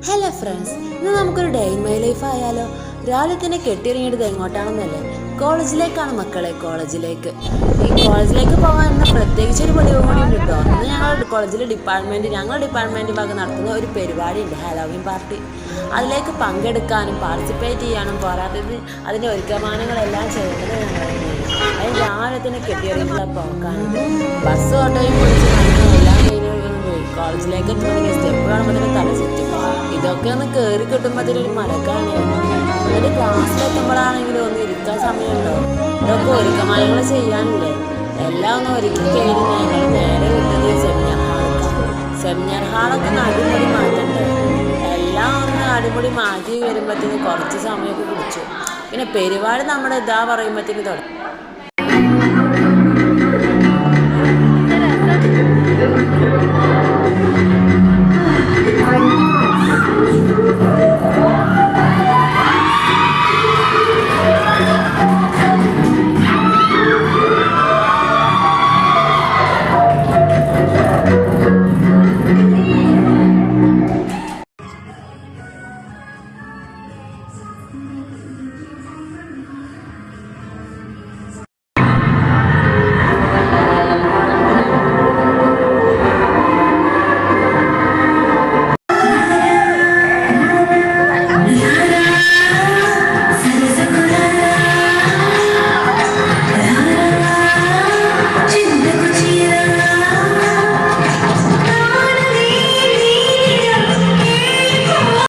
Hello friends, ഇന്ന് നമുക്കൊരു day in my life ആയാലോ. രാവിലെ തന്നെ കെട്ടിയിറങ്ങിയിട്ട് എങ്ങോട്ടാണെന്നല്ലേ? കോളേജിലേക്കാണ് മക്കളെ. കോളേജിലേക്ക് പോകാൻ ഇന്ന് പ്രത്യേകിച്ച് ഒരു പതിവും കൂടി ഉണ്ട് കേട്ടോ. ഇന്ന് ഞങ്ങളുടെ ഡിപ്പാർട്ട്മെന്റ് ഭാഗം നടത്തുന്ന ഒരു പരിപാടി ഉണ്ട്, ഹാലോവീൻ പാർട്ടി. അതിലേക്ക് പങ്കെടുക്കാനും പാർട്ടിസിപ്പേറ്റ് ചെയ്യാനും പോരാത്തത് അതിൻ്റെ ഒരുക്കമാനങ്ങളെല്ലാം ചെയ്യുന്നത് ഞങ്ങൾ. അതിന് രാവിലെ തന്നെ കെട്ടിയിറങ്ങിയിട്ടുള്ള പോക്കാണ്. ബസ് ഓട്ടോയും പിടിച്ച് എല്ലാം കഴിഞ്ഞ് കോളേജിലേക്ക് എത്തുമ്പോൾ സ്റ്റെപ്പ് കാണുമ്പോൾ തന്നെ തല ചുറ്റും. ഇതൊക്കെ ഒന്ന് കയറി കിട്ടുമ്പോഴത്തേനൊരു മലക്കാണ്. ഒരു ക്ലാസ്സിലെത്തുമ്പോഴാണെങ്കിലും ഒന്ന് ഇരിക്കാൻ സമയമുണ്ടോ? ഇതൊക്കെ ഒരുക്കമാനങ്ങൾ ചെയ്യാനില്ലേ? എല്ലാം ഒന്ന് ഒരുക്കി കഴിഞ്ഞ് ഞങ്ങൾ നേരെ വിട്ടത് സെമിനാർ ഹാളൊക്കെ ഒന്ന് അടിമുടി മാറ്റണ്ടേ. എല്ലാം ഒന്ന് അടിമുടി മാറ്റി വരുമ്പോഴത്തേന് കുറച്ച് സമയമൊക്കെ പിടിച്ചു. പിന്നെ പരിപാടി നമ്മുടെ പറയുമ്പോഴത്തേന് തുടങ്ങി.